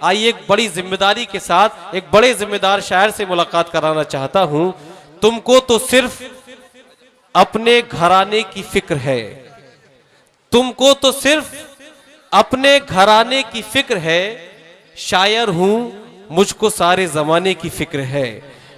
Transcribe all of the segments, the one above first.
आइए एक बड़ी जिम्मेदारी के साथ एक बड़े जिम्मेदार शायर से मुलाकात कराना चाहता हूं। तुमको तो सिर्फ अपने घराने की फिक्र है, तुमको तो सिर्फ अपने घराने की फिक्र है, शायर हूं मुझको सारे जमाने की फिक्र है,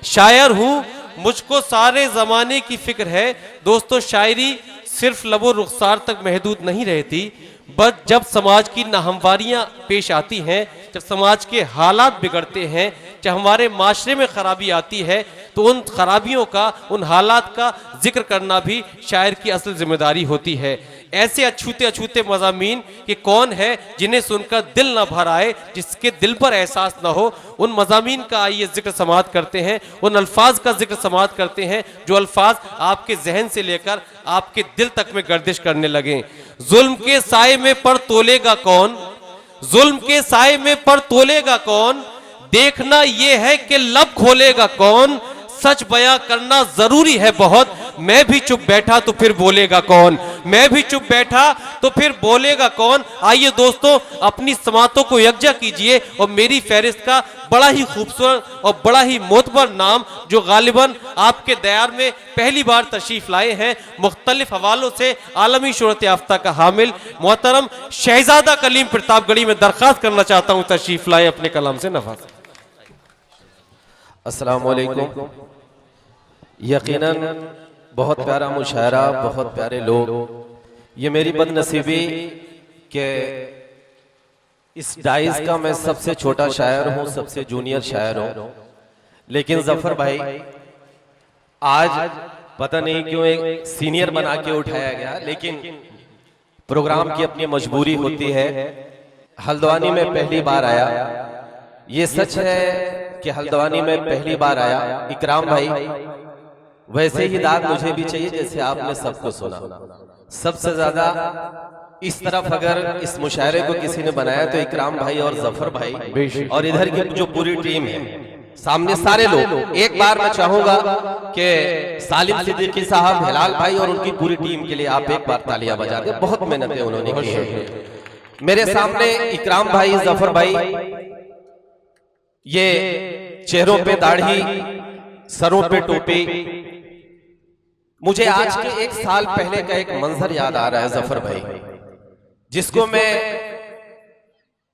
शायर हूं मुझको सारे जमाने की फिक्र है। दोस्तों, शायरी सिर्फ लबो रुखसार तक महदूद नहीं रहती, बस जब समाज की नाहमवारियां पेश आती हैं, जब समाज के हालात बिगड़ते हैं, जब हमारे माशरे में खराबी आती है, तो उन खराबियों का, उन हालात का जिक्र करना भी शायर की असल जिम्मेदारी होती है। ऐसे अछूते अछूते मज़ामीन कि कौन है जिन्हें सुनकर दिल न भर आए, जिसके दिल पर एहसास न हो, उन मज़ामीन का आइए जिक्र समात करते हैं, उन अल्फाज का जिक्र समात करते हैं जो अल्फाज आपके जहन से लेकर आपके दिल तक में गर्दिश करने लगे। जुल्म के साए में पर तोलेगा कौन, जुल्म के साए में पर तोलेगा कौन, देखना यह है कि लब खोलेगा कौन, सच बयां करना जरूरी है बहुत, मैं भी चुप बैठा तो फिर बोलेगा कौन, मैं भी चुप बैठा तो फिर बोलेगा कौन। आइए दोस्तों, अपनी समातों को यकजा कीजिए और मेरी फहरिस्त का बड़ा ही खूबसूरत और बड़ा ही मोतबर नाम, जो गालिबन आपके दयार में पहली बार तशरीफ लाए हैं, मुख्तलिफ हवालों से आलमी शोहरत याफ्ता का हामिल मोहतरम शहजादा कलीम प्रतापगढ़ी में दरख्वास्त करना चाहता हूं तशरीफ लाए, अपने कलाम से नवाज। अस्सलाम वालेकुम। यकीनन बहुत प्यारा मुशायरा, बहुत प्यारे लोग। ये मेरी बदनसीबी कि इस डाइस का मैं सबसे छोटा शायर हूं, सबसे जूनियर शायर हूं, लेकिन जफर भाई आज पता नहीं क्यों एक सीनियर बना के उठाया गया, लेकिन प्रोग्राम की अपनी मजबूरी होती है। हल्द्वानी में पहली बार आया, ये सच है कि हल्द्वानी में पहली बार आया। इकराम भाई, वैसे ही दाद मुझे भी चाहिए जैसे आपने सबको सुना। सबसे ज्यादा इस तरफ अगर इस मुशायरे को किसी ने बनाया तो इकराम भाई और जफर भाई, और इधर की जो पूरी टीम है, सामने सारे लोग। एक बार मैं चाहूंगा कि सालिम सिद्दीकी साहब, हिलाल भाई और उनकी पूरी टीम के लिए आप एक बार तालियां बजा दें। बहुत मेहनतें उन्होंने की है। मेरे सामने इकराम भाई, जफर भाई, ये चेहरों पे दाढ़ी, सरों पे टोपी। मुझे आज के एक साल पहले का एक मंजर याद आ रहा है जफर भाई, जिसको मैं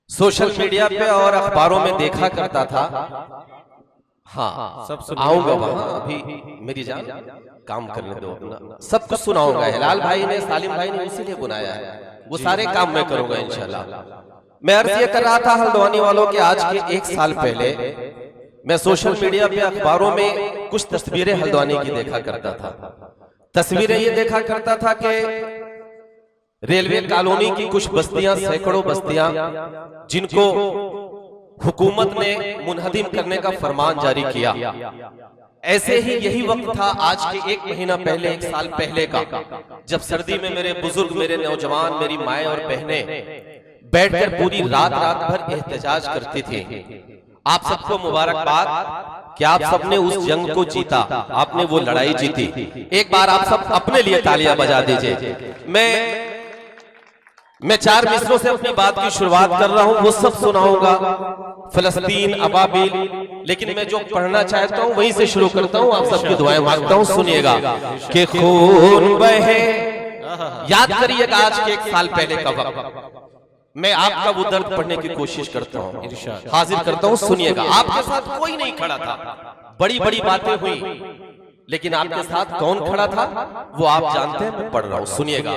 सोशल मीडिया पे और अखबारों में देखा करता था। हाँ, आऊंगा वहां, अभी मेरी जान काम करने दो अपना, सब कुछ सुनाऊंगा। हिलाल भाई ने, सालिम भाई ने इसीलिए बुलाया है, वो सारे काम मैं करूंगा इंशाल्लाह। मैं अर्ज ये कर रहा था हल्द्वानी वालों के, आज के एक साल पहले मैं सोशल मीडिया पे, अखबारों में कुछ तस्वीरें हल्द्वानी की देखा करता था। तस्वीरें ये देखा करता था कि रेलवे कॉलोनी की कुछ बस्तियां, सैकड़ों बस्तियां, जिनको हुकूमत ने मुनहदिम करने का फरमान जारी किया। ऐसे ही यही वक्त था आज के एक महीना पहले, एक साल पहले का, जब सर्दी में मेरे बुजुर्ग, मेरे नौजवान, मेरी माएँ और बहनें बैठकर पूरी रात भर एहतजाज करती थी। आप सबको मुबारकबाद कि आप सबने उस जंग को जीता, आपने वो लड़ाई जीती। एक बार आप सब अपने लिए तालियां बजा दीजिए। मैं 4 मिसरों से अपनी बात की शुरुआत कर रहा हूं, वो सब सुनाऊंगा, फलस्तीन, अबाबिल, लेकिन मैं जो पढ़ना चाहता हूं वहीं से शुरू करता हूं। आप सबकी दुआएं मांगता हूं, सुनिएगा कि खून बहे। याद करिएगा आज के एक साल पहले का वक्त, मैं आपका वो दर्द पढ़ने की कोशिश करता हूँ, हाजिर करता हूँ, सुनिएगा। आपके साथ कोई नहीं खड़ा था, बड़ी बड़ी बातें हुई, लेकिन आपके साथ कौन खड़ा था वो आप जानते हैं। मैं पढ़ रहा हूँ, सुनिएगा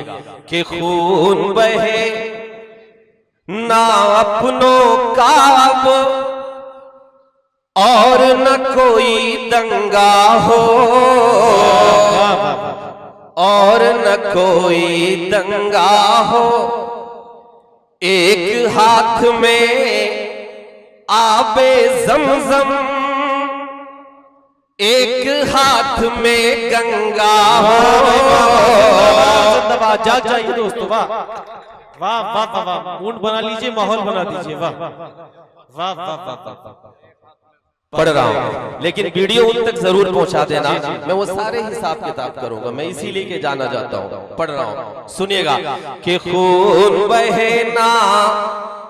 कि खून बहे ना अपनों का और न कोई दंगा हो, और न कोई दंगा हो, एक हाथ में आबे ज़मज़म, एक हाथ में गंगा हो। जाग जाइए दोस्तों, वाह वाह वाह वाह, मूड बना लीजिए, माहौल बना दीजिए, वाह वाह वाह वाह। पढ़ रहा हूँ, लेकिन वीडियो उन तक जरूर पहुंचा देना। मैं वो सारे हिसाब किताब करूंगा, मैं इसीलिए के जाना चाहता हूँ। पढ़ रहा हूँ, सुनिएगा कि खून बहे ना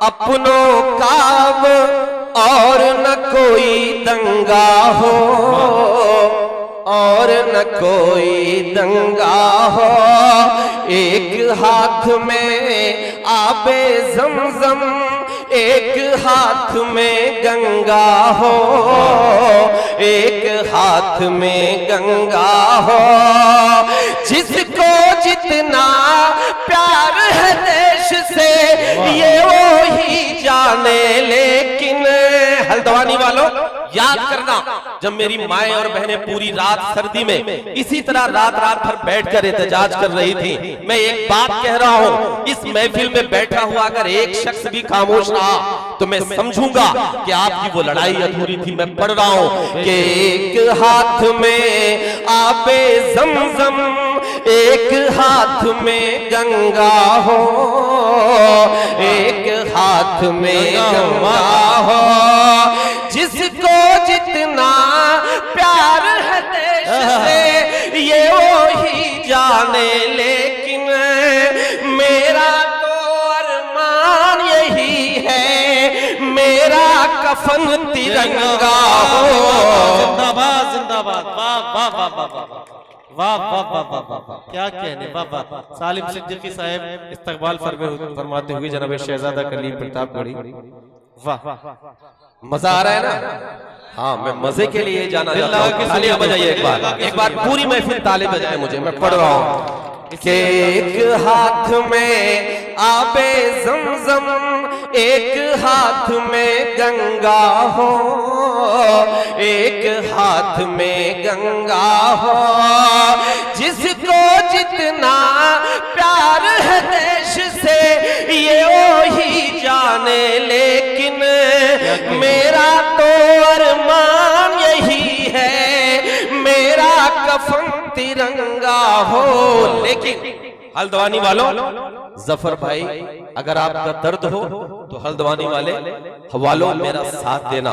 अपनों का अब और न कोई दंगा हो, और न कोई दंगा हो। एक हाथ में आबे ज़मज़म, एक हाथ में गंगा हो, एक हाथ में गंगा हो। जिसको जितना प्यार है देश से ये वो ही जाने, लेकिन हल्द्वानी वालों याद करना, जब मेरी माएं और बहनें पूरी रात सर्दी में इसी तरह रात रात भर बैठकर एहतजाज कर रही थी, मैं एक बात कह रहा हूं, इस महफिल में बैठा हुआ अगर एक शख्स भी खामोश रहा तो मैं समझूंगा कि आपकी वो लड़ाई अधूरी थी। मैं पढ़ रहा हूं कि एक हाथ में आबे ज़मज़म, एक हाथ में गंगा हो, एक हाथ में गंगा हो। जिसको जितना प्यार है देश से ये वो ही जाने, लेकिन मेरा तो अरमान यही है, मेरा कफन तिरंगा हो। जिंदाबाद जिंदाबाद, वाह वाह वाह वाह वाह वाह वाह वाह वाह वाह, क्या कहने, वाह वाह। सालिम सिद्दीकी साहब इस्तकबाल फरमाते हुए जनाब शहजादा कलीम प्रतापगढ़ी, वाह। मजा आ रहा है ना? हाँ, मैं मजे के लिए जाना चाहता हूँ। तालियां बजाइए एक बार पूरी महफिल ताले बजाए मुझे। मैं पढ़ रहा हूँ कि एक हाथ में आबे ज़मज़म, एक हाथ में गंगा हो, एक हाथ में गंगा हो। जिसको जितना प्यार है देश से ये वो ही जाने, लेकिन मेरा तो अरमान यही है, मेरा कफन तिरंगा हो। लेकिन हल्द्वानी वालों, जफर भाई अगर आपका दर्द हो तो हल्द्वानी वाले हवालों मेरा साथ देना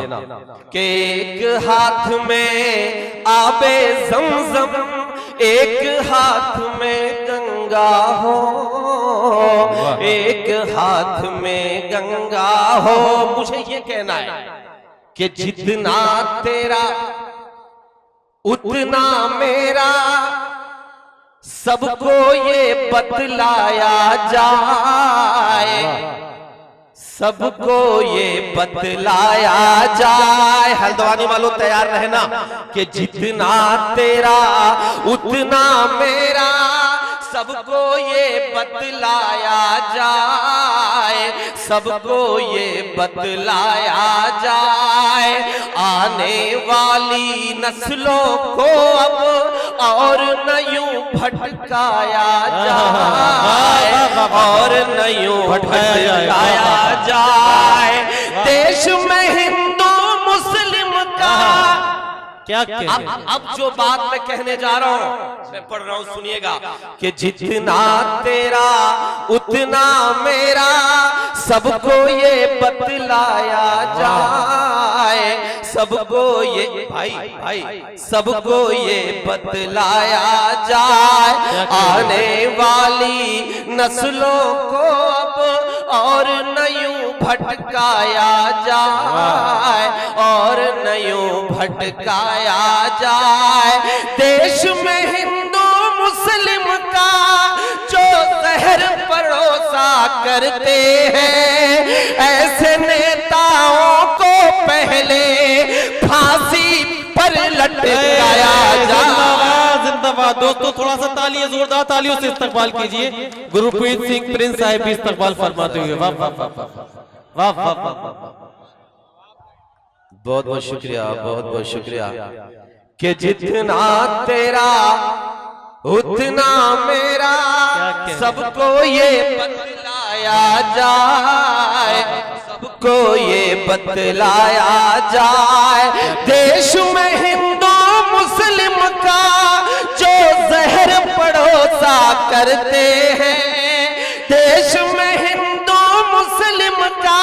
कि एक हाथ में आबे ज़मज़म, एक हाथ में गंगा हो, एक हाथ में गंगा हो। मुझे ये कहना है कि जितना तेरा उतना मेरा, सबको ये बतलाया जाए, सबको ये बतलाया जाए। हल्द्वानी वालों तैयार रहना कि जितना तेरा उतना मेरा, सबको ये बतलाया जाए, सबको ये बतलाया जाए। आने वाली नस्लों को अब और न यूं भटकाया जाए, और न यूं भटकाया जाए। देश में हिंदू मुस्लिम का क्या अब जो बात मैं कहने जा रहा हूं, मैं पढ़ रहा हूं, सुनिएगा कि जितना तेरा उतना मेरा, सबको ये बतलाया जाए, सबको ये भाई सबको ये बतलाया जाए। आने वाली नस्लों को अब और न यूं भटकाया जाए, और न यूं भटकाया जाए। देश में हिंदू मुस्लिम का जो जहर परोसा करते हैं, ऐसे नेताओं को पहले फांसी पर लटकाया जाए। जिंदाबाद। दोस्तों थोड़ा सा तालियां, जोरदार तालियों से इस्तकबाल कीजिए गुरप्रीत सिंह प्रिंस साहब भी इस्तकबाल फरमाते हुए। वाह वाह वाह वाह वाह वाह वाह। बहुत बहुत शुक्रिया, बहुत बहुत शुक्रिया कि जितना तेरा उतना मेरा, सबको ये बतलाया जाए, सबको ये बतलाया जाए। देश में हिंदू मुस्लिम का जो जहर पड़ोसा करते हैं, देश में हिंदू मुस्लिम का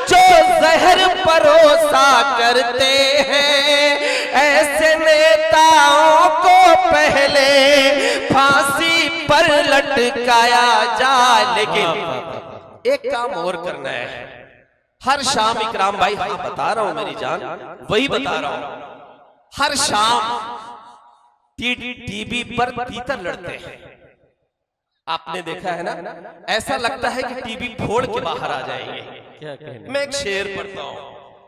जो जहर परोसा करते हैं, ऐसे नेताओं को पहले फांसी पर लटकाया जाए। एक काम और करना है, हर शाम इकराम भाई, हाँ बता रहा हूं मेरी जान, वही बता रहा हूं, हर शाम टीवी पर तीतर लड़ते हैं। आपने देखा है ना, ऐसा लगता है कि टीवी फोड़ के बाहर आ जाएंगे। क्या कहने? मैं एक शेर पढ़ता हूं,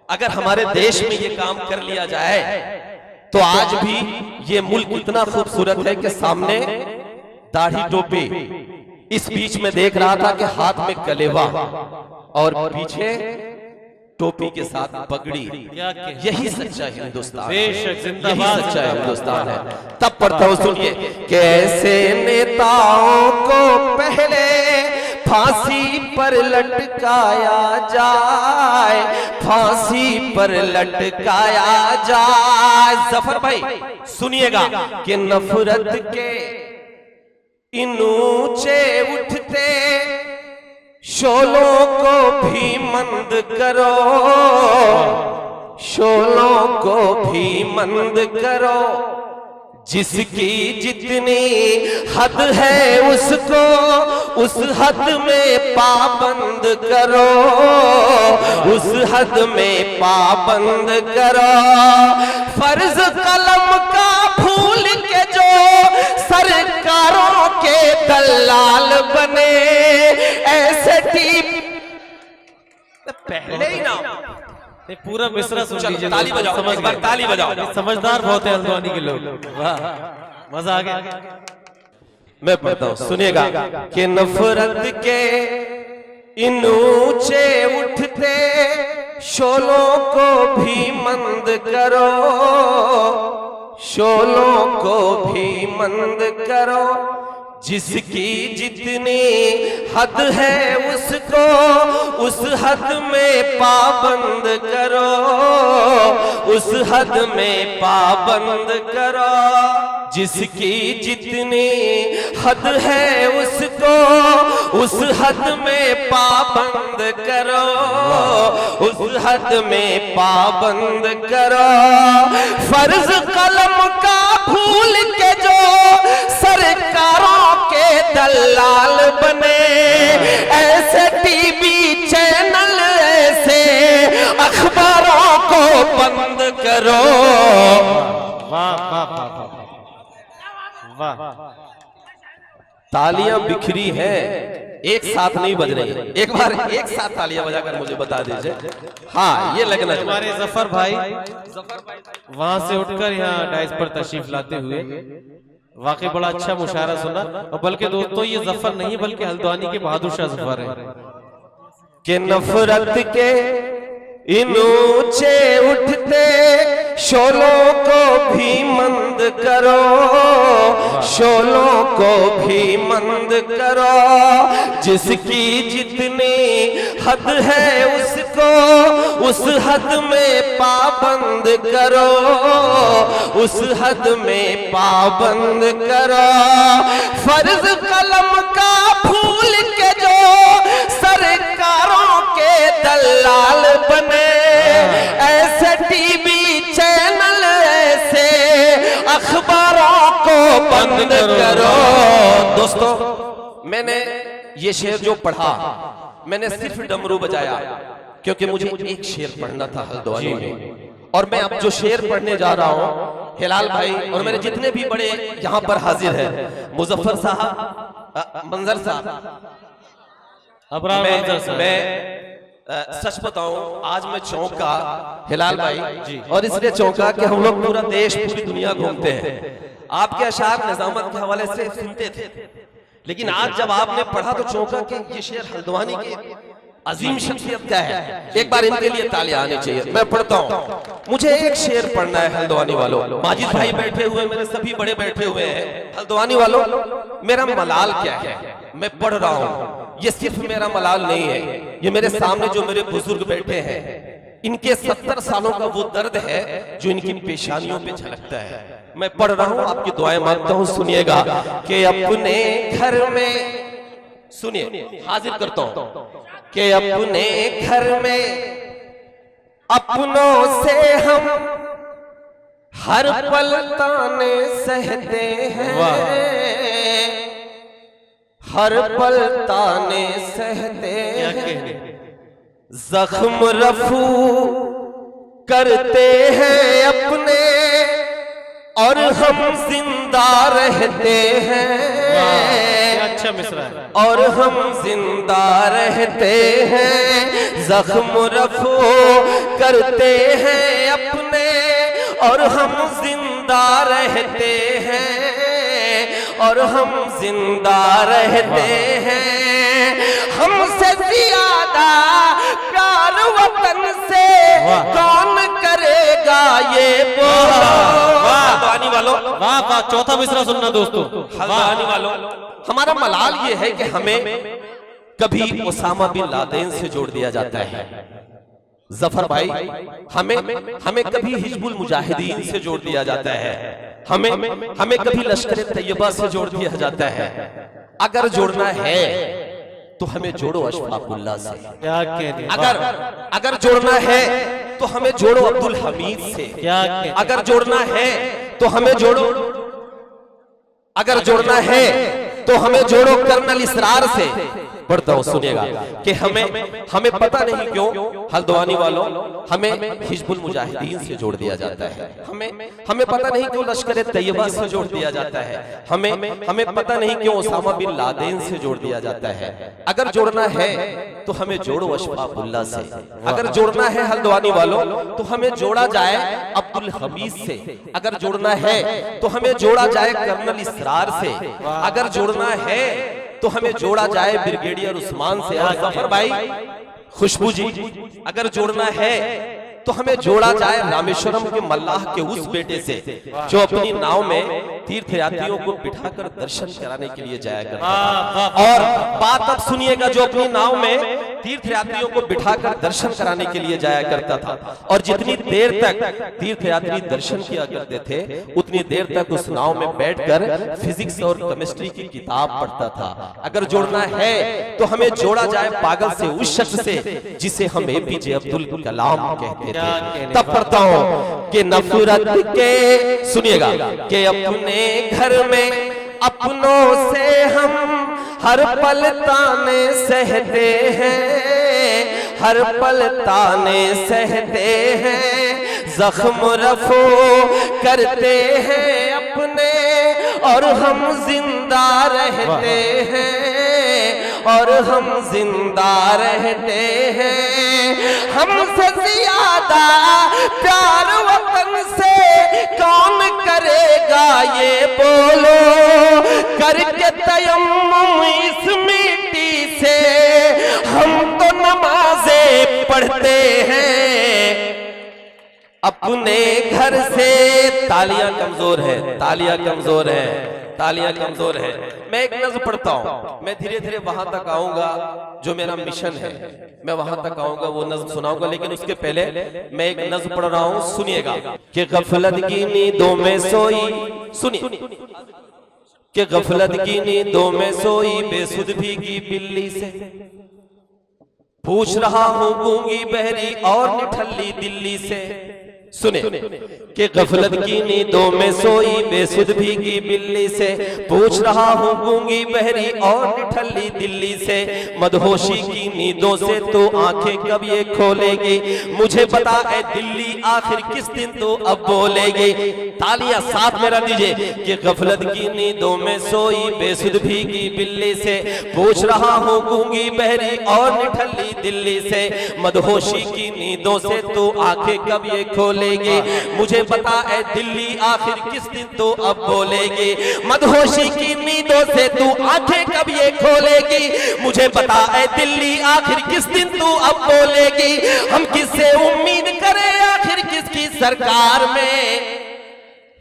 अगर हमारे देश में ये काम कर लिया जाए तो आज भी ये मुल्क इतना खूबसूरत है कि सामने दाढ़ी टोपी, इस बीच में देख रहा था कि हाथ में कलेवा और पीछे टोपी के साथ पगड़ी। क्या कहने? यही सच्चा हिंदुस्तान, बेशक, यही जिंदाबाद। सच्चा हिंदुस्तान है। तब पढ़ता हूं, सुनिए, कैसे नेताओं को पहले फांसी पर लटकाया जाए, फांसी पर लटकाया जाए। जफर भाई सुनिएगा कि नफरत के इन ऊंचे उठते शोलों को भी मंद करो, शोलों को भी मंद करो, जिसकी जितनी हद है उसको उस हद में पाबंद करो, उस हद में पाबंद करो। फर्ज कलम का भूल के जो सरकारों के दलाल बने, ऐसे टीम पहले ही ना नहीं, पूरा मिसरा सुन चलो, लीजिए। ताली बजाओ, समझ एक बार गए। ताली बजाओ। समझदार बहुत है हल्द्वानी के लोग। वाह, मजा आ गया। मैं पढ़ता हूं, सुनिएगा कि नफरत के इन ऊंचे उठते शोलों को भी मंद करो, शोलों को भी मंद करो, जिसकी जितनी हद है उसको उस हद में पाबंद करो, उस हद में पाबंद करो, जिसकी जितनी हद है उसको उस हद में पाबंद करो, उस हद में पाबंद करो। फर्ज कलम का भूल के जो सरकारों के दलाल बने, ऐसे टीवी चैनल ऐसे अखबारों को बंद करो। वाह वाह वाह वाह। तालियां बिखरी हैं, एक साथ नहीं बज रही है। एक बार एक साथ तालियां बजाकर मुझे बता दीजिए। हाँ, ये लगना चाहिए। हमारे जफर भाई वहां से उठकर यहाँ डाइस पर तशरीफ लाते हुए वाकई बड़ा अच्छा मुशायरा सुना। और बल्कि दोस्तों, ये जफर नहीं बल्कि हल्द्वानी के बहादुर शाह जफर है। कि नफरत के इन ऊंचे उठते शोलों को भी मंद करो, शोलों को भी मंद करो, जिसकी जितनी हद है उसको उस हद में पाबंद करो, उस हद में पाबंद करो। फर्ज कलम का भूल के जो सरकारों के दलाल बने, ऐसे टीवी चैनल ऐसे अखबारों को बंद करो। दोस्तों, मैंने ये शेर जो पढ़ा, मैंने सिर्फ डमरू बजाया क्योंकि मुझे एक शेर पढ़ना था हल्द्वानी में। और मैं अब जो शेर पढ़ने जा रहा हूं, हिलाल भाई और मेरे जितने भी बड़े यहां पर हाजिर हैं, मुजफ्फर साहब, मंजर साहब, मैं सच बताऊं, आज मैं चौंका, हिलाल भाई, और इसलिए चौंका कि हम लोग पूरा देश पूरी दुनिया घूमते हैं, आपके अशार निजामत के हवाले से सुनते थे, लेकिन आज जब आपने पढ़ा तो चौंका कि ये शेर हल्द्वानी की अजीम शख्सियत का है। एक बार इनके लिए तालियां आनी चाहिए। मैं पढ़ता हूं, मुझे एक शेर पढ़ना है हल्द्वानी वालों। माजिद भाई बैठे हुए, मेरे सभी बड़े बैठे हुए हैं। हल्द्वानी वालों, मेरा मलाल क्या है, मैं पढ़ रहा हूं। ये सिर्फ मेरा मलाल नहीं है, ये मेरे सामने जो मेरे बुजुर्ग बैठे हैं, इनके 70 सालों का वो दर्द है जो इनकी पेशानियों पे झलकता है। मैं पढ़ रहा हूं, आपकी दुआएं मांगता हूं, सुनिएगा कि अपने घर में, सुनिए, हाजिर करता हूं कि अपने घर में अपनों से हम हर पल ताने सहते हैं, हर पल ताने सहते क्या हैं, कहने। जख्म रफू करते हैं अपने और हम जिंदा रहते हैं, क्या अच्छा मिसरा है। और हम जिंदा रहते हैं, जख्म रफू करते हैं अपने और हम जिंदा रहते हैं, और हम जिंदा रहते हैं। हमसे ज्यादा प्यार वतन से कौन करेगा ये बोलो। हल्द्वानी वालों, वाह वाह, चौथा मिसरा सुनना दोस्तों। हल्द्वानी वालों, हमारा मलाल ये है कि हमें कभी ओसामा बिन लादेन से जोड़ दिया जाता है। जफर भाई, हमें कभी हिजबुल मुजाहिदीन से जोड़ दिया जाता है, हमें कभी लश्कर तैयबा से जोड़ दिया जाता है। अगर जोड़ना है तो हमें जोड़ो अशफाकुल्लाह से। क्या कहने। अगर जोड़ना है तो हमें जोड़ो अब्दुल हमीद से। क्या कहने। अगर जोड़ना है तो हमें जोड़ो, अगर जोड़ना है तो हमें जोड़ो कर्नल इसरार से। पढ़ता हूं, सुनिएगा कि हमें पता नहीं क्यों हल्द्वानी वालों हमें हिजबुल मुजाहिदीन से जोड़ दिया जाता है, हमें पता नहीं क्यों लश्कर तैयबा से जोड़ दिया जाता है, हमें पता नहीं क्यों ओसामा बिन लादेन से जोड़ दिया जाता है। अगर जोड़ना है तो हमें जोड़ो अशफाकुल्लाह से। अगर जोड़ना है हल्द्वानी वालों तो हमें जोड़ा जाए अब्दुल हमीद से। अगर जोड़ना है तो हमें जोड़ा जाए कर्नल इसरार से। अगर जोड़ना है तो हमें जोड़ा जाए ब्रिगेडियर उस्मान से। और जफर भाई, खुशबू जी, अगर जोड़ना है तो हमें जोड़ा जाए रामेश्वरम के मल्लाह के उस बेटे से जो अपनी नाव में तीर्थयात्रियों को बिठाकर दर्शन कराने के लिए जाया करता था। और बात अब सुनिएगा, जो अपनी नाव में तीर्थयात्रियों को बिठाकर दर्शन कराने के लिए जाया करता था और जितनी देर तक तीर्थयात्री दर्शन किया करते थे उतनी देर तक उस नाव में बैठकर फिजिक्स और केमिस्ट्री की किताब पढ़ता था। अगर जोड़ना है तो हमें जोड़ा जाए पागल से, उस शख्स से जिसे हम एपीजे अब्दुल कलाम कहते थे। तब पढ़ता हूं कि नफरत के, सुनिएगा, कि अपने घर में अपनों से हम हर पल ताने सहते हैं, हर पल ताने सहते हैं, जख्म रफो करते हैं अपने और हम जिंदा रहते हैं, और हम जिंदा रहते हैं। हमसे ज्यादा प्यार वतन से कौन करेगा ये बोलो। करके तयम्मुम इस मिट्टी से हम तो नमाजें पढ़ते हैं अपने घर से। तालियां कमजोर है, तालियां कमजोर है, तालियां कमजोर है। मैं एक नज़्म पढ़ता हूं, मैं धीरे धीरे वहां तक आऊंगा जो मेरा मिशन है, मैं वहां तक आऊंगा, वो नज़्म सुनाऊंगा। लेकिन उसके पहले मैं एक नज़्म पढ़ रहा हूं, सुनिएगा। कि गफलत की नींदों में सोई, सुनिए, कि गफलत की नींदों में सोई बेसुध भीगी बिल्ली से पूछ रहा हूं गूंगी बहरी और निठल्ली दिल्ली से। सुने कि गफलत की नींदों में सोई बेसुध भीगी बिल्ली से पूछ रहा हूँ गूंगी बहरी और निठल्ली दिल्ली से। मदहोशी की नींदों से तो आंखें कब ये खोलेगी, मुझे बता ए दिल्ली आखिर किस दिन तो अब बोलेगी। तालियां साथ मेरा दीजिए। कि गफलत की नींदों में सोई बेसुध भीगी बिल्ली से पूछ रहा हूँ गूंगी बहरी और निठल्ली दिल्ली से। मदहोशी की नींदों से तो आंखें कब ये खोलेगी, मुझे बता ए दिल्ली आखिर किस दिन तो अब बोलेगी। मदहोशी की नींदों से तू आंखें कब ये खोलेगी, मुझे बता ए दिल्ली आखिर किस दिन तू अब बोलेगी। हम किससे उम्मीद करें आखिर किसकी सरकार में,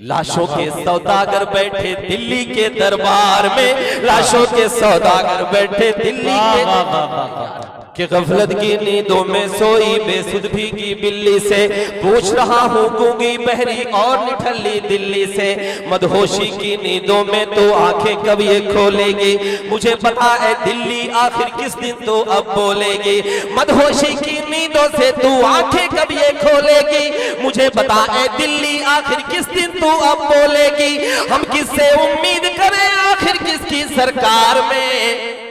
लाशों के सौदागर बैठे दिल्ली के दरबार में, लाशों के सौदागर बैठे दिल्ली के। कि गफलत की नींदों में सोई बेसुध भीगी बिल्ली से पूछ रहा हूँ गूंगी बहरी और निठल्ली दिल्ली से। मदहोशी की नींदों में तो आंखें कब ये खोलेगी, मुझे बता ए दिल्ली आखिर किस दिन तो अब बोलेगी। मदहोशी की नींदों से तू आंखें कब ये खोलेगी, मुझे बता ए दिल्ली आखिर किस दिन तू अब बोलेगी। हम किससे उम्मीद करें आखिर आखिर किसकी सरकार में।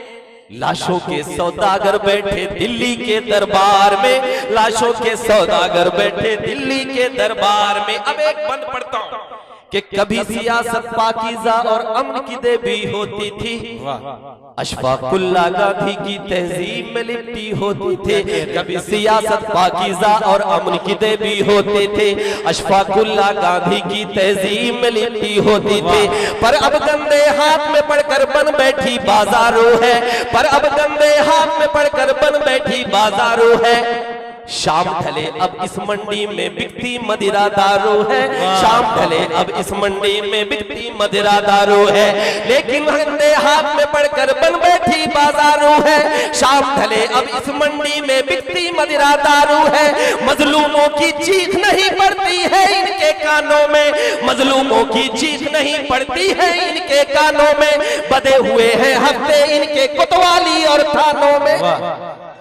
लाशों के सौदागर बैठे दिल्ली के दरबार में, लाशों के सौदागर बैठे दिल्ली के दरबार में। अब एक बंद पढ़ता हूं कि कभी सियासत पाकीज़ा और अमन की देवी होती थी, अशफाकुल्लाह गांधी की तहजीब में लिपटी होती थे। कभी सियासत पाकीज़ा और अमन की देवी होते थे, अशफाकुल्लाह गांधी की तहजीब में लिपटी होती थे। पर अब गंदे हाथ में पड़कर बन बैठी बाजारों है, पर अब गंदे हाथ में पड़कर बन बैठी बाजारों है। शाम ढले अब इस मंडी में बिकती मदिरा दारू है, शाम ढले अब इस मंडी में बिकती मदिरा दारू है। लेकिन गंदे हाथ में पड़कर बन बैठी बाजारू है, शाम ढले अब इस मंडी में बिकती मदिरा दारू है। मजलूमों की चीख नहीं पड़ती है इनके कानों में, मजलूमों की चीख नहीं पड़ती है इनके कानों में। बधे हुए हैं हफ्ते इनके कोतवाली और थानों में।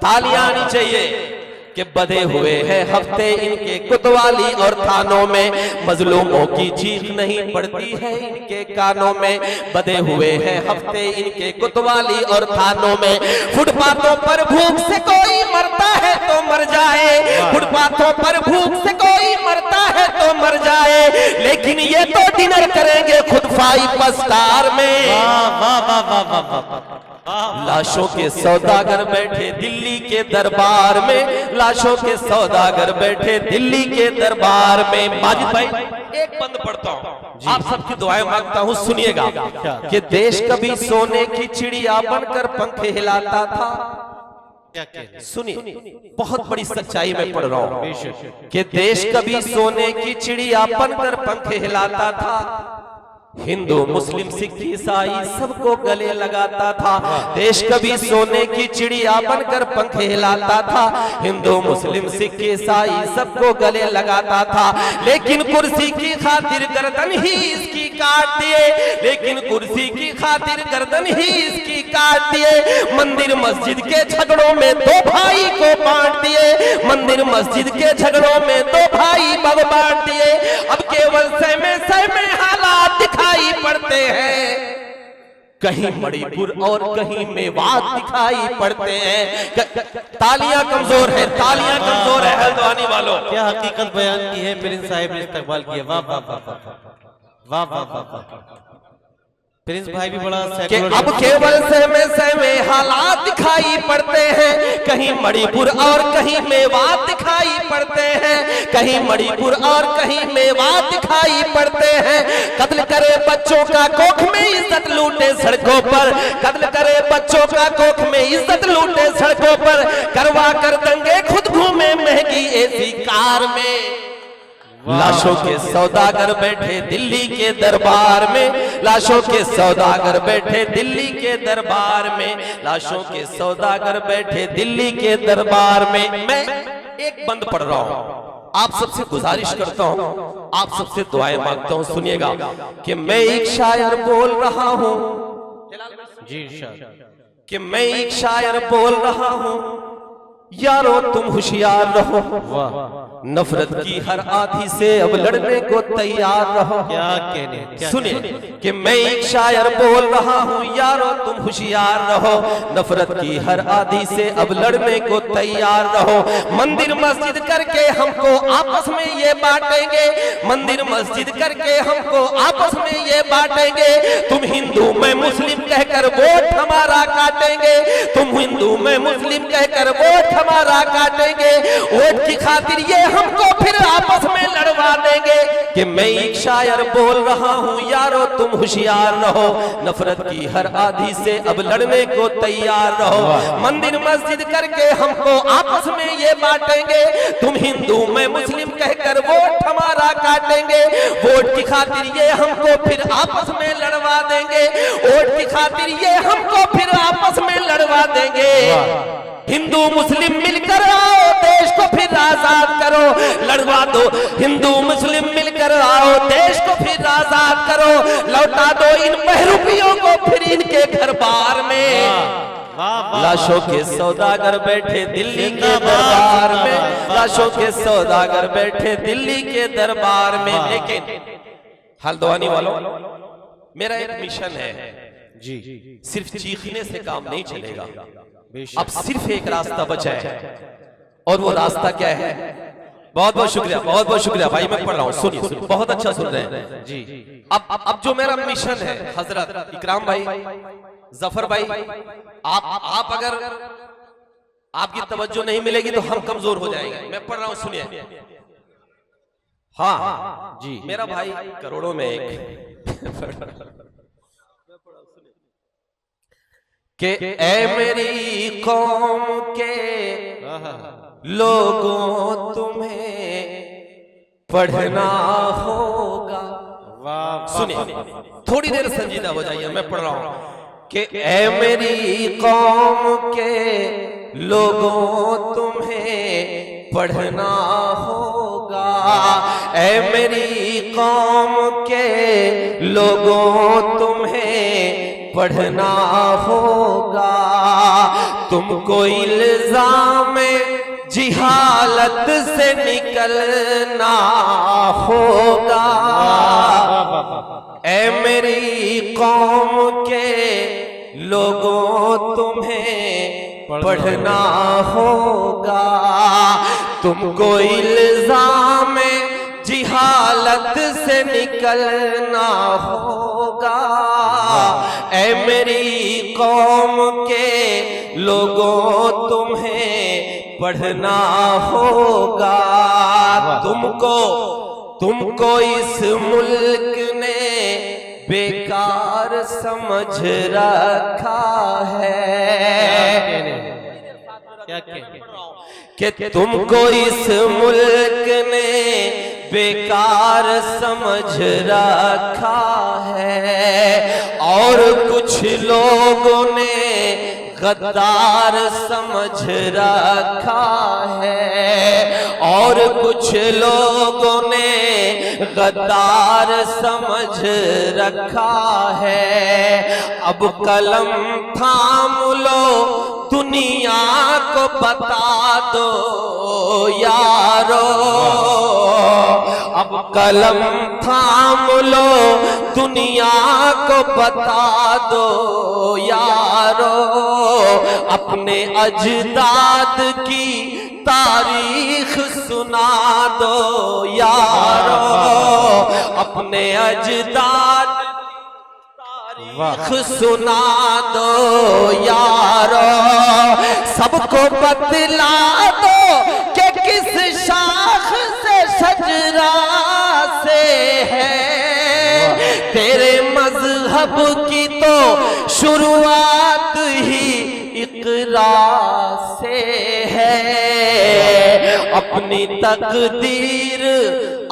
तालियां आनी चाहिए कि बधे हुए हैं हफ्ते इनके कोतवाली और थानों में। मजलूमों की चीख नहीं पड़ती है इनके कानों में। बधे हुए हैं हफ्ते इनके कोतवाली और थानों में। फुटपाथों पर भूख से कोई मरता है तो मर जाए, फुटपाथों पर भूख से कोई मरता है तो मर जाए, लेकिन ये तो डिनर करेंगे खुद 5 स्टार में। लाशों के सौदागर बैठे दिल्ली के दरबार में, लाशों के सौदागर बैठे दिल्ली के दरबार में। माजिद भाई एक बंद पढ़ता हूं, आप सबकी दुआएं मांगता हूं, सुनिएगा कि देश कभी सोने की चिड़िया बनकर पंख हिलाता था। सुनिए, बहुत बड़ी सच्चाई में पढ़ रहा हूं कि देश कभी सोने की चिड़िया बनकर पंख हिलाता था। हिंदू मुस्लिम सिख ईसाई सबको गले लगाता था। देश कभी सोने की चिड़िया बनकर पंख हिलाता था, हिंदू मुस्लिम सिख ईसाई सबको गले लगाता था। लेकिन कुर्सी की खातिर गर्दन ही इसकी काट दिए, लेकिन कुर्सी की खातिर गर्दन ही इसकी काट दिए। मंदिर मस्जिद के झगड़ों में 2 भाई को बांट दिए, मंदिर मस्जिद के झगड़ों में 2 भाई बांट दिए। अब केवल सहमे हालात दिखाई पड़ते हैं, कहीं मणिपुर और कहीं मेवात दिखाई पड़ते हैं। तालियां कमजोर है, तालियां कमजोर है हल्द्वानी वालों। क्या हकीकत बयान की है प्रिंस साहिब ने, इस्तकबाल किया। वाह वाह वाह वाह वाह वाह वाह। प्रिंस भाई भी बड़ा कि अब केवल सहमे हालात दिखाई पड़ते हैं, कहीं मणिपुर और कहीं मेवात दिखाई पड़ते हैं, कहीं मणिपुर और कहीं मेवात दिखाई पड़ते हैं। कत्ल करे बच्चों का कोख में इज्जत लूटे सड़कों पर, कत्ल करे बच्चों का कोख में इज्जत लूटे सड़कों पर। करवा कर दंगे खुद घूमे महंगी एसी कार में। लाशों के सौदागर बैठे दिल्ली के दरबार में, लाशों के सौदागर बैठे दिल्ली के दरबार में, लाशों के सौदागर बैठे दिल्ली के दरबार में। मैं एक बंद पढ़ रहा हूं, आप सबसे गुजारिश करता हूं, आप सबसे दुआएं मांगता हूं, सुनिएगा कि मैं एक शायर बोल रहा हूं जी, कि मैं एक शायर बोल रहा हूं। यारो तुम होशियार रहो, नफरत की हर आधी से अब लड़ने को तैयार रहो। क्या कहने, सुनिए कि मैं एक शायर बोल रहा हूँ, यारो तुम होशियार रहो, नफरत की हर आधी से अब लड़ने को तैयार रहो। मंदिर मस्जिद करके हमको आपस में ये बांटेंगे, मंदिर मस्जिद करके हमको आपस में ये बांटेंगे। तुम हिंदू मैं मुस्लिम कहकर वोट हमारा काटेंगे, तुम हिंदू मैं मुस्लिम कहकर वोट हमारा काटेंगे। वोट की खातिर ये हमको फिर आपस में लड़वा देंगे। कि मैं एक शायर बोल रहा हूँ, यारो तुम होशियार रहो, नफरत की हर आधी से अब लड़ने को तैयार रहो। मंदिर मस्जिद करके हमको आपस में ये बांटेंगे, तुम हिंदू मैं मुस्लिम कहकर वोट हमारा काटेंगे। वोट की खातिर ये हमको फिर आपस में लड़वा देंगे, वोट की खातिर ये हमको फिर आपस में लड़वा देंगे। हिंदू मुस्लिम मिलकर आओ, देश को फिर आजाद करो, लड़वा दो। हिंदू मुस्लिम मिलकर आओ, देश को फिर आजाद करो, लौटा दो इन बहरूपियों को फिर इनके घर बार में। लाशों के सौदागर बैठे दिल्ली के दरबार में, लाशों के सौदागर बैठे दिल्ली के दरबार में। लेकिन हल्द्वानी वालों, मेरा एक मिशन है जी सिर्फ चीखने से काम नहीं चलेगा। बेशक। अब सिर्फ एक रास्ता बचा है, और वो रास्ता क्या है? बहुत बहुत शुक्रिया, बहुत बहुत शुक्रिया भाई, मैं पढ़ रहा हूँ, सुनिए, बहुत अच्छा सुन रहे हैं जी। अब जो मेरा मिशन है हजरत इकराम भाई, जफर भाई, आप अगर आपकी तवज्जो नहीं मिलेगी तो हम कमजोर हो जाएंगे। मैं पढ़ रहा हूँ, सुनिए। हाँ जी मेरा भाई करोड़ों में एक कि ए मेरी कौम के लोगों तुम्हें पढ़ना होगा। सुनिए, थोड़ी देर संजीदा हो जाइए, मैं पढ़ रहा हूं कि ए मेरी कौम के लोगों तुम्हें पढ़ना होगा। ए मेरी कौम के लोगों तुम्हें पढ़ना होगा। तुमको इल्जाम जिहालत से निकलना होगा। ए मेरी कौम के लोगों तुम्हें पढ़ना होगा। तुमको इल्जाम जिहालत से निकलना होगा। ए मेरी कौम के लोगों तुम्हें पढ़ना होगा। तुमको इस मुल्क ने बेकार समझ रखा है कि तुमको इस मुल्क ने बेकार समझ रखा है, और कुछ लोगों ने गद्दार समझ रखा है, और कुछ लोगों ने गद्दार समझ रखा है। अब कलम थाम लो, दुनिया को बता दो यारो। अब कलम थाम लो, दुनिया को बता दो यारो। अपने अजदाद की तारीख सुना दो यारो। अपने अजदाद तारीख सुना दो यारो। सबको बतला दो कि किस शाख से शजरा से है। तेरे मजहब की तो शुरुआत ही इकरा से है। अपनी तकदीर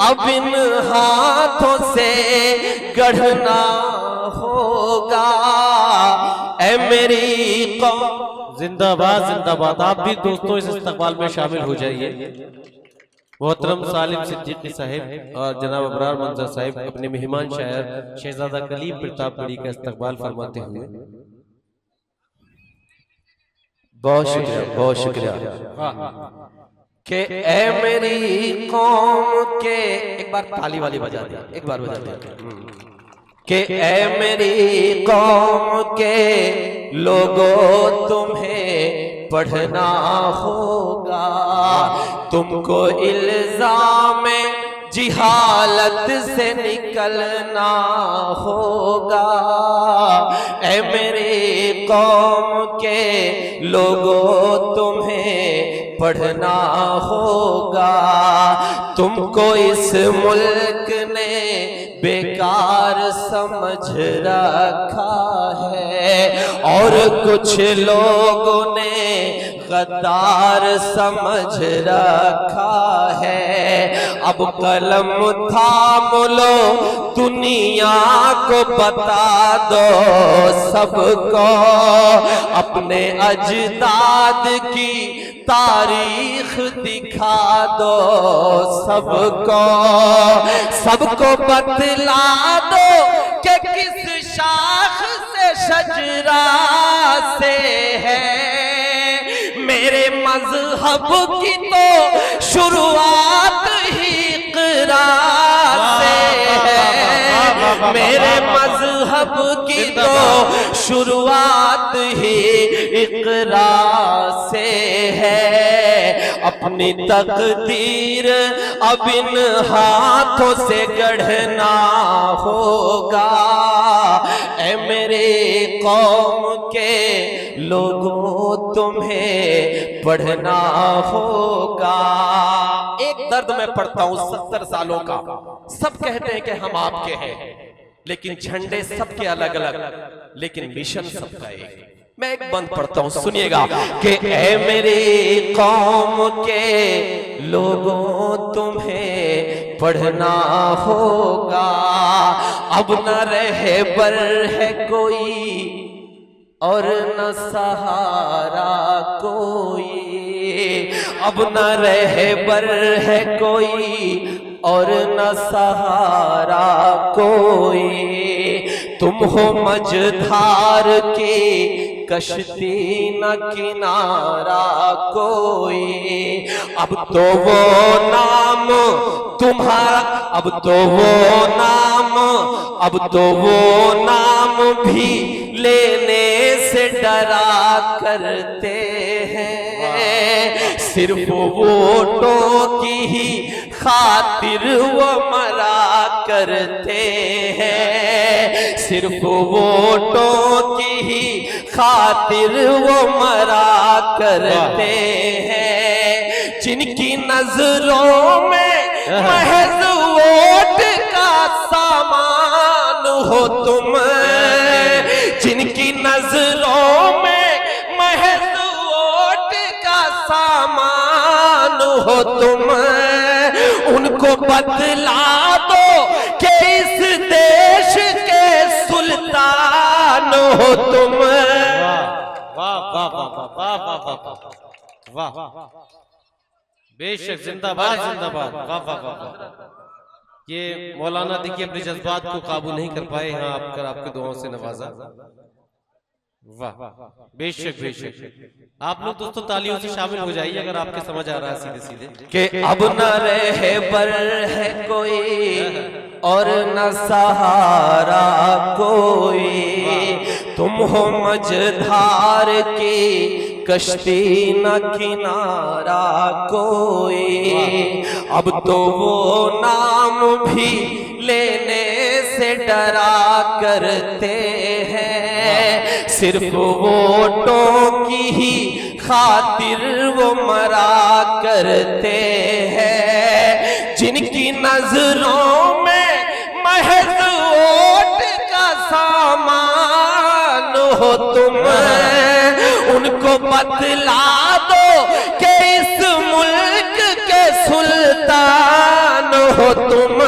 अब इन हाथों से गढ़ना होगा। ऐ मेरी कौम। जिंदाबाद जिंदाबाद। आप भी दोस्तों इस इस्तकबाल में शामिल हो जाइए। मोहतरम सालिम सिद्दीकी साहिब और जनाब अबरार मंजर साहिब अपने मेहमान शायर शहजादा कलीम प्रतापगढ़ी का इस्तकबाल फरमाते हुए। बहुत शुक्रिया, बहुत शुक्रिया। कि ए मेरी कौम के, एक बार ताली वाली बजा दिया, एक बार बजा दिया। कि ए मेरी कौम के लोगों तुम्हें पढ़ना होगा। तुमको इल्जाम जिहालत से निकलना होगा। ए मेरी कौम के लोगों तुम्हें पढ़ना होगा। तुमको इस मुल्क ने बेकार समझ रखा है, और कुछ लोगों ने गद्दार समझ रखा है। अब कलम थाम लो, दुनिया को बता दो सबको। अपने अजदाद की तारीख दिखा दो सबको। सबको बतला दो कि किस शाख से शजरा से है। मेरे मजहब की तो शुरुआत ही इक़रा से है। मेरे मजहब मजहब की तो शुरुआत ही इकरा से है। अपनी तकदीर अब इन हाथों से गढ़ना होगा। ऐ मेरे कौम के लोगों तुम्हें पढ़ना होगा। एक दर्द मैं पढ़ता हूं 70 सालों का। सब कहते हैं कि हम आपके हैं, लेकिन झंडे सबके अलग अलग, लेकिन मिशन सबका एक। मैं एक बंद पढ़ता हूं, सुनिएगा कि ऐ मेरे कौम के लोगों तुम्हें पढ़ना होगा। अब न रहे बर है कोई और न सहारा कोई। अब न रहे बर है कोई और न सहारा कोई। तुम हो मझधार की कश्ती न किनारा कोई। अब तो वो नाम तुम्हारा, अब तो वो नाम, अब तो वो नाम भी लेने से डरा करते हैं। सिर्फ वोटों की ही खातिर वो मरा करते हैं। सिर्फ वोटों की ही खातिर वो मरा करते हैं। जिनकी नजरों में महज वोट का सामान हो तुम, जिनकी नजरों में महज वोट का सामान हो तुम, उनको बतला दो कि इस देश के सुल्तान हो तुम। वाह वाह वाह वाह वाह वाह वाह, बेशक, जिंदाबाद जिंदाबाद, वाह वाह वाह। ये मौलाना देखिए अपने जज्बात को काबू नहीं कर पाए, यहाँ आपकर आपके दुआओं से नवाजा। वाह, बेशक बेशक। आप लोग दोस्तों तालियों से शामिल हो जाइए अगर आपके समझ आ रहा है सीधे सीधे कि अब न रहे बर है कोई और न सहारा कोई। तुम हो मझधार की कश्ती न किनारा कोई। अब तो वो नाम भी लेने से डरा करते हैं। सिर्फ वोटों की ही खातिर वो मरा करते हैं। जिनकी नजरों में महज वोट का सामान हो तुम, उनको बतला दो कि इस मुल्क के सुल्तान हो तुम।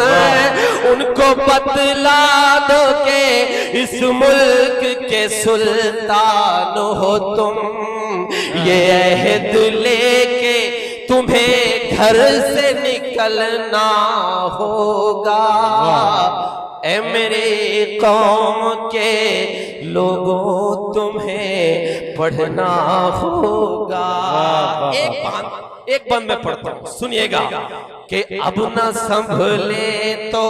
उनको बतला दो कि इस मुल्क के सुल्तान हो तुम। ये अहद लेके तुम्हें घर से निकलना होगा। ऐ मेरे कौम के लोगों तुम्हें पढ़ना होगा। एक बंद में पढ़ता हूं, सुनिएगा कि अब न संभले तो,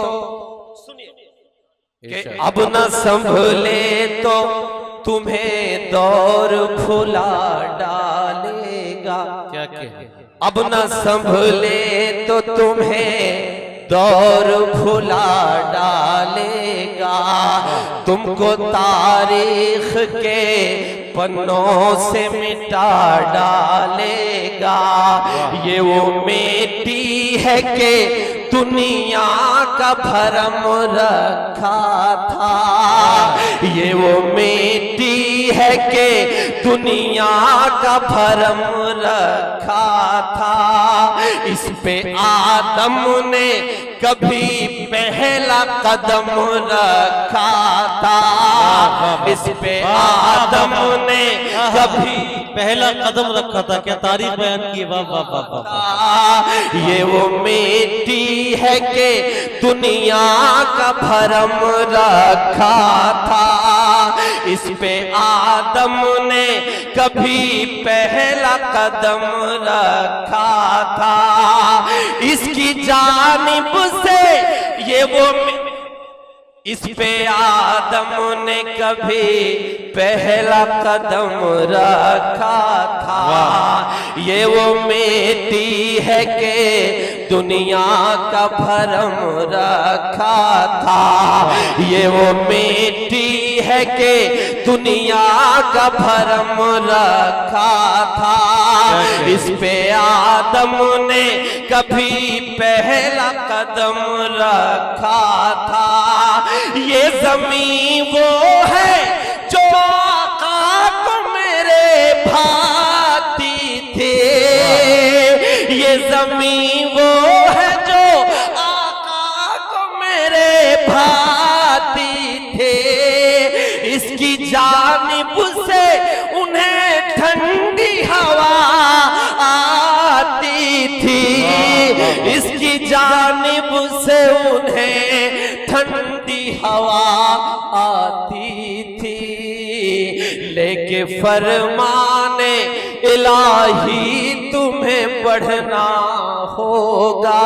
कि अब न संभले तो तुम्हें दौर भुला डालेगा। क्या क्या, अब न संभले तो तुम्हें दौर भुला डालेगा। तुमको तारीख के पन्नों से मिटा डालेगा। ये वो मिट्टी है कि दुनिया का भरम रखा था। ये वो मिट्टी है कि दुनिया का भरम रखा था। इस पे आदम ने कभी पहला कदम रखा था। इस पे आदम ने कभी पहला कदम रखा था। क्या तारीख बयान की, वाह वाह वाह वाह। ये वो मिट्टी है कि दुनिया का भरम रखा था। इस पे आदम ने कभी पहला कदम रखा था। इसकी जानिब से ये वो इस पे आदम ने कभी पहला कदम रखा था। ये वो मिट्टी है कि दुनिया का भरम रखा था। ये वो मिट्टी है कि दुनिया का भरम रखा था। इस पे आदम ने कभी पहला कदम रखा था। ये जमीन वो है जो आका को मेरे भाती थे। ये जमीन वो है जो आका को मेरे भाती थे। इसकी जानिब से उन्हें ठंडी हवा आती थी। इसकी जानिब से उन्हें ठंडी हवा आती थी। लेके फरमाने इलाही तुम्हें पढ़ना होगा।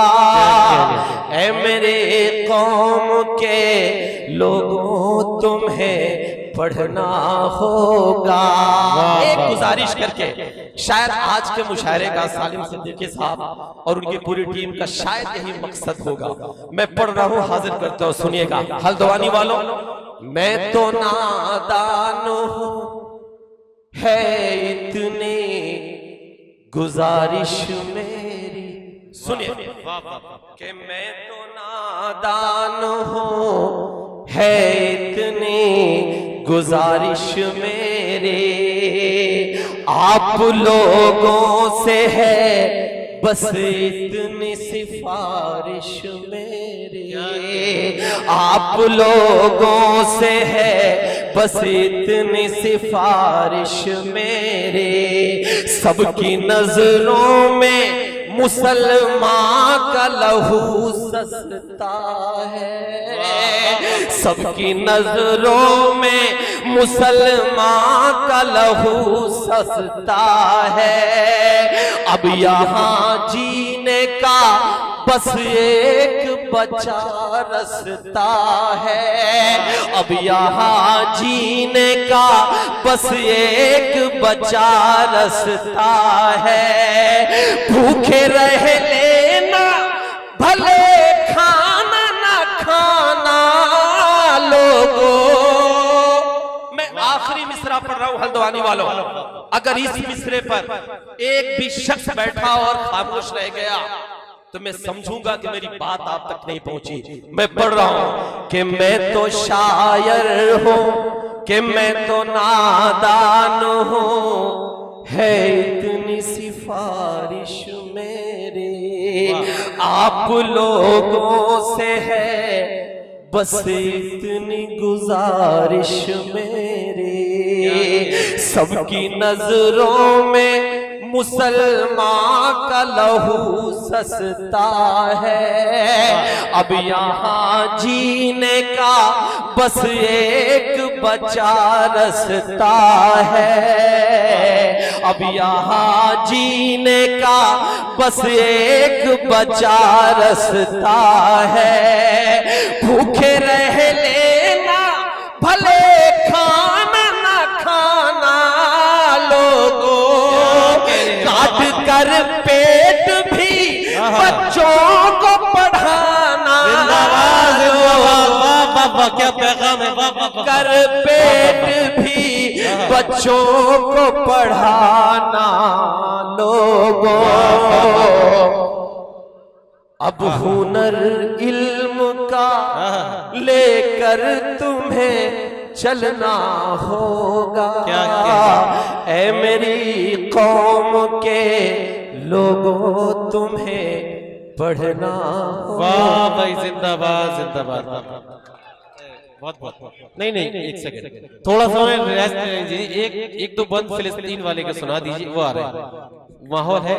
ऐ मेरे कौम के लोगों तुम्हें पढ़ना होगा। एक गुजारिश करके शायद आज के मुशायरे का सालिम सिद्दीकी साहब और उनकी पूरी टीम का शायद यही मकसद होगा। मैं पढ़ रहा हूं, हाजिर करता हूं, सुनिएगा। हल्द्वानी वालों, मैं तो नादान हूं, है इतनी गुजारिश मेरी। सुनिए कि मैं तो नादान हूं, है इतनी गुजारिश मेरे। आप लोगों से है बस इतनी सिफारिश मेरी। आप लोगों से है बस इतनी सिफारिश मेरे। सबकी नजरों में मुसलमान का लहू सस्ता है। सबकी नजरों में मुसलमान का लहू सस्ता है। अब यहाँ जीने का बस एक बचा रास्ता है। अब यहाँ जीने का बस एक बचा रास्ता है। भूखे रह लेना भले खाना ना खाना लोगों। मैं आखिरी मिसरा पढ़ रहा हूं हल्द्वानी वालों। अगर इस मिसरे पर एक भी शख्स बैठा और खामोश रह गया तो मैं समझूंगा कि मेरी बात आप तक नहीं पहुंची। मैं पढ़ रहा हूं कि मैं तो शायर हूं, कि मैं तो नादान हूं, है इतनी सिफारिश मेरी। आप लोगों से है बस इतनी गुजारिश मेरी। सबकी नजरों में मुसलमान का लहू सस्ता है। अब यहाँ जीने का बस एक बचा रास्ता है। अब यहाँ जीने का बस एक बचा रास्ता है। भूखे रह लेना भले खाना ना खाना लोगों। काट कर पेट भी बच्चों को पढ़ाना। क्या पैगाम है। कर पेट भी बच्चों को पढ़ाना लोगों। अब हुनर इल्म का लेकर तुम्हें चलना होगा। क्या ऐ मेरी कौम के लोगों तुम्हें पढ़ना होगा। वाह भाई, जिंदाबाद जिंदाबाद। बहुत बहुत नहीं नहीं, एक सेकंड, थोड़ा सा रिलैक्स कीजिए। एक दो बंद फिलिस्तीन वाले के सुना दीजिए, वो आ रहे हैं, माहौल है।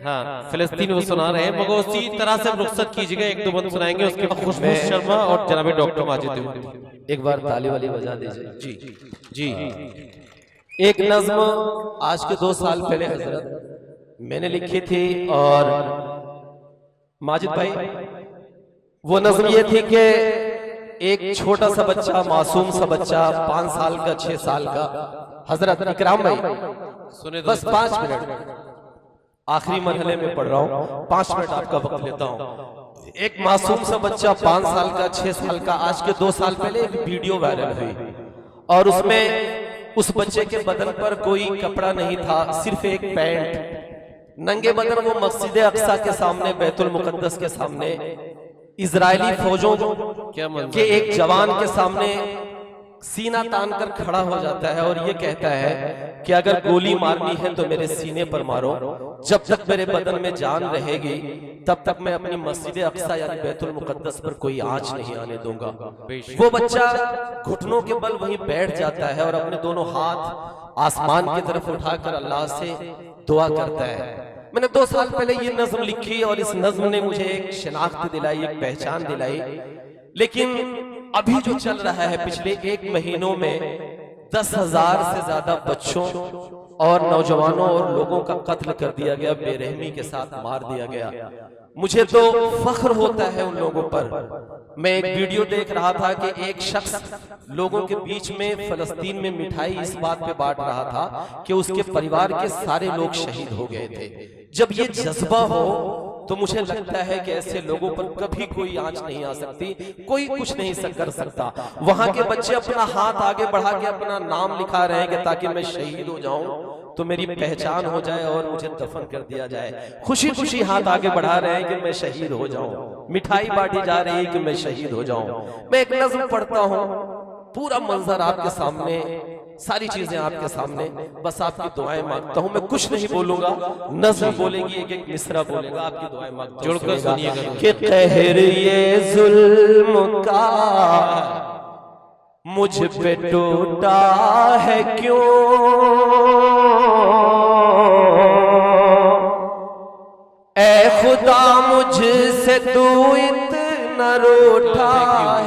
हाँ, फिलिस्तीन वो सुना रहे हैं, मगर उसी तरह से रुखसत कीजिएगा। एक दो बंद सुनाएंगे, उसके बाद खुशबू शर्मा और जनाब डॉक्टर माजिद। एक बार ताली वाली बजा दीजिए। जी जी। एक नज्म आज के 2 साल पहले हजरत मैंने लिखी थी, और माजिद भाई वो नज्म ये थी कि एक छोटा सा बच्चा, मासूम सा बच्चा, 5 साल का, 6 साल का, हजरत इकराम भाई सुने बस 5 मिनट, आखिरी मरहले में पढ़ रहा हूँ, 5 मिनट आपका वक्त लेता हूँ। एक मासूम सा बच्चा 5 साल का, 6 साल का, आज के 2 साल पहले एक वीडियो वायरल हुई और उसमें उस बच्चे के बदन पर कोई कपड़ा नहीं था, सिर्फ एक पैंट, नंगे बदन वो मस्जिद अक्सा के सामने, बैतुल मुकद्दस के सामने, इजरायली फौजों के एक जवान के सामने सीना तान कर खड़ा हो जाता है और ये कहता है कि अगर गोली मारनी है तो मेरे सीने पर मारो, जब तक मेरे बदन में जान रहेगी तब तक मैं अपनी मस्जिद अक्सा यानी बैतुल मुकद्दस पर कोई आंच नहीं आने दूंगा। वो बच्चा घुटनों के बल वहीं बैठ जाता है और अपने दोनों हाथ आसमान की तरफ उठाकर अल्लाह से दुआ करता है। मैंने 2 साल पहले ये नज्म लिखी और इस नज्म ने मुझे एक शिनाख्त दिलाई, एक पहचान दिलाई, लेकिन अभी जो चल रहा है पिछले 1 महीनों में 10,000 से ज्यादा बच्चों और नौजवानों और लोगों का कत्ल कर दिया गया, बेरहमी के साथ मार दिया गया। मुझे तो फख्र होता है उन लोगों पर। मैं एक वीडियो देख रहा था कि एक शख्स लोगों के बीच में फलस्तीन में मिठाई इस बात पे बांट रहा था कि उसके परिवार के सारे लोग शहीद हो गए थे। जब ये जज्बा हो तो मुझे लगता है कि ऐसे लोगों पर कभी कोई आंच नहीं आ सकती, कोई कुछ नहीं कर सकता। वहां के बच्चे अपना हाथ आगे बढ़ा के अपना नाम लिखा रहे हैं कि ताकि मैं शहीद हो जाऊं तो मेरी पहचान हो जाए और मुझे दफन कर दिया जाए। खुशी खुशी हाथ आगे बढ़ा रहे हैं कि मैं शहीद हो जाऊं, मिठाई बांटी जा रही है कि मैं शहीद हो जाऊं। मैं एक नज़्म पढ़ता हूं, पूरा मंजर आपके सामने, सारी चीजें आपके सामने, बस आपकी दुआएं मांगता हूं। मैं कुछ नहीं बोलूंगा, नज़्म बोलेंगी, एक एक मिसरा बोलेगा, आपकी दुआएं मांगता हूं। जुड़कर सुनिएगा कि कहर ये जुल्म का मुझ पे टूटा है क्यों, ऐ खुदा मुझसे तू इतना रूठा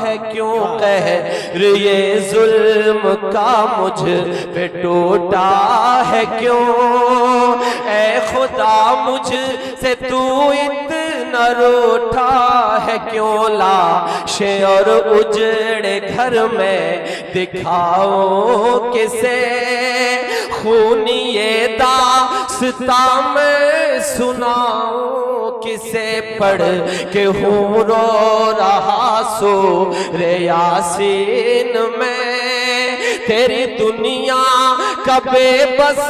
है क्यों, कहर ये जुल्म का मुझ पे टूटा है क्यों, ऐ खुदा मुझसे तू इतना रूठा है क्यों, लाशें और उजड़े घर में दिखाओ किसे, खूनी ये दास्तां में सुनाओ किसे, पढ़ के हूँ रो रहा सो रे यासीन में, तेरी दुनिया कबे बस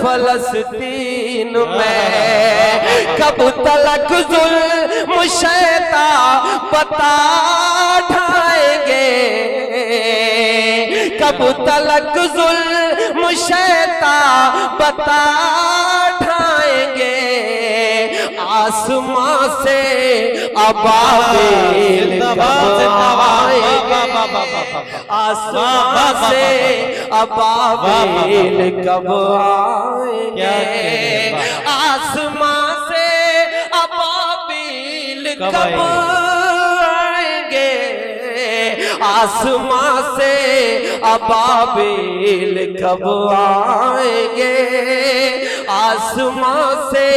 फलस्तीन में, कब तलक जुल्म शैतान बता ढाएंगे, कब तलक जुल्म शैतान बता ढाएंगे, आसमां से अबाबिल कब आएंगे, आसमां से अबाबिल कब आएंगे, आसमां से अबाबिल कब आएंगे, आसमां से अबाबिल कब आएंगे, आसमां से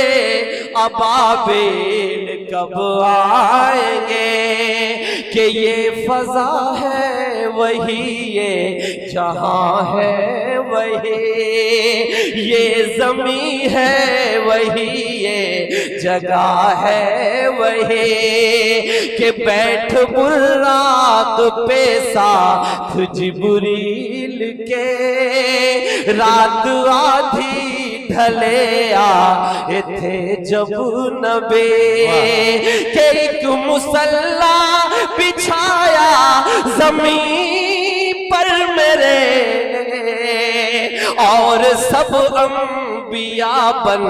अबाबिल कब आएंगे, कि ये फजा है वही ये जहां है वही, ये जमी है वही ये जगह है वही, कि बैठ बुर्राक पे साथ जिब्रील के, रात आधी ढले आए थे जब नबी, के एक मुसल्ला बिछाया जमीन पर मेरे, और सब अंबिया बन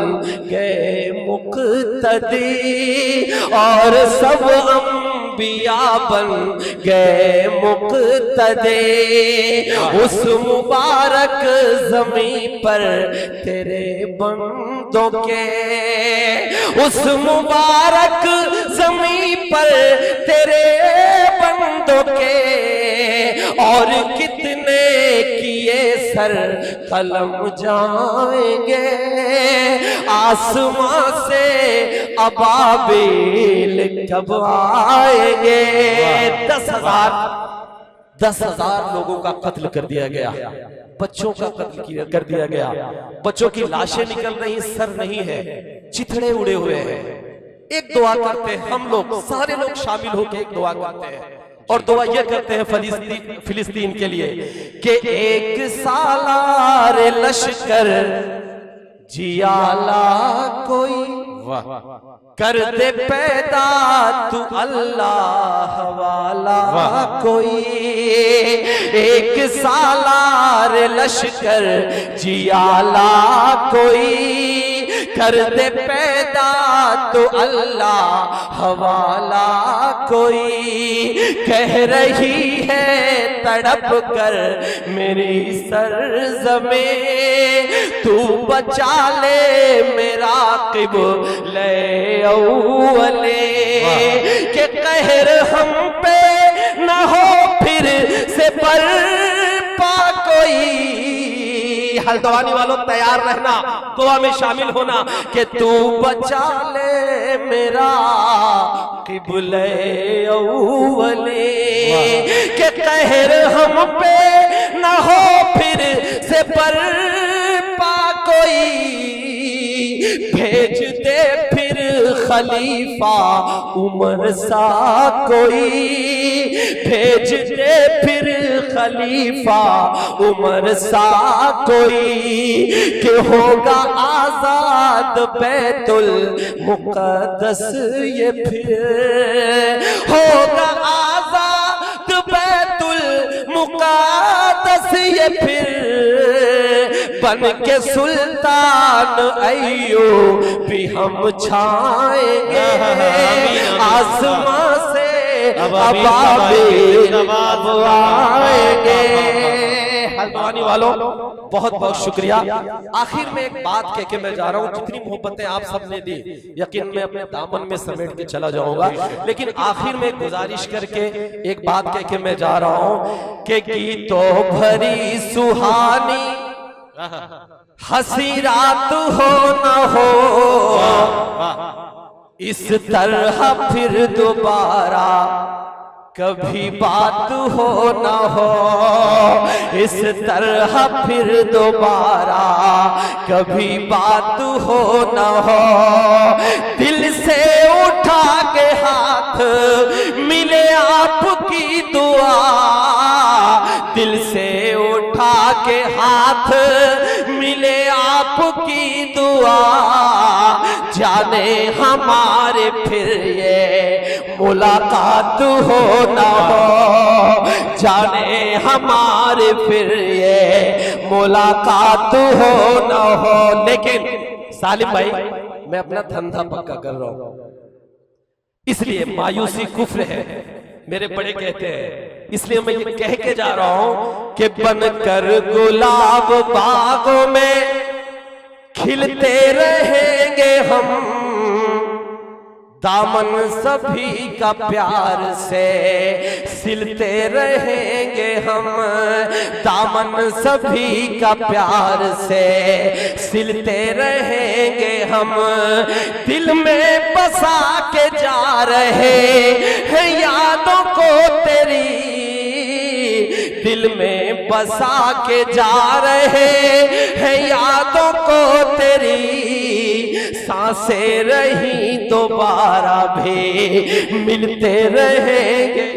गए मुक्तदी, और सब अंबिया बन गए मुक्तदी, उस मुबारक ज़मीन पर तेरे बंदों के, उस मुबारक ज़मीन पर तेरे बंदों के, और कितने किए सर कलम जाएंगे, आसमां से अबाबिल कब आएंगे। 10,000 10,000 लोगों का कत्ल कर दिया गया, बच्चों का कत्ल कर दिया गया, बच्चों की लाशें निकल रही, सर नहीं है, चिथड़े उड़े हुए हैं। एक दुआ करते हैं हम लोग, सारे लोग शामिल होकर एक दुआ करते हैं और दुआ ये करते हैं फिलिस्तीन के लिए कि एक सालार लश्कर जियाला कोई कर दे पैदा तू अल्लाह वाला कोई, एक सालार लश्कर जियाला कोई कर दे पैदा तो अल्लाह हवाला कोई। कह रही है तड़प कर मेरी सरज़मे तू बचा ले मेरा क़िबले अव्वले, के कहर हम पे न हो फिर से बरपा कोई। हल्द्वानी वालों तैयार रहना, दुआ में शामिल होना कि तू बचा ले मेरा क़िबले अव्वले, के कहर हम पे न हो फिर से बरपा कोई। भेज दे फिर खलीफा उमर सा कोई, भेज दे फिर खलीफा उमर सा कोई, कि होगा आजाद बैतुल मुक़द्दस ये फिर, होगा आजाद बैतुल मुक़द्दस ये फिर, बन के सुल्तान अय्यूब भी हम छाएंगे आसमां से अबाबिल आएंगे। हल्द्वानी वालों बहुत बहुत शुक्रिया। आखिर में एक बात कह के मैं जा रहा हूँ, जितनी मोहब्बतें आप सबने दी यकीन मैं अपने दामन में समेट के चला जाऊंगा, लेकिन आखिर में गुजारिश करके एक बात कह के मैं जा रहा हूँ कि गीतों भरी सुहानी हंसी रात हो न हो, इस तरह फिर दोबारा कभी बात हो न हो, इस तरह फिर दोबारा कभी बात हो न हो। दिल से उठा के हाथ मिले आपकी दुआ, दिल से उठा के हाथ मिले आपकी दुआ, जाने हमारे फिर ये मुलाकात हो ना हो, जाने हमारे फिर ये मुलाकात हो ना हो। लेकिन सालिम भाई मैं अपना धंधा पक्का कर रहा हूं, इसलिए मायूसी कुफ्र है मेरे बड़े कहते हैं, इसलिए मैं ये कह के जा रहा हूं कि बनकर गुलाब बागों में खिलते रहेंगे हम, दामन सभी का प्यार से सिलते रहेंगे हम, दामन सभी का प्यार से सिलते रहेंगे हम। दिल में बसा के जा रहे हैं यादों को तेरी, दिल में बसा के जा रहे हैं यादों को तेरी, सांसें रही दोबारा भी मिलते रहेंगे।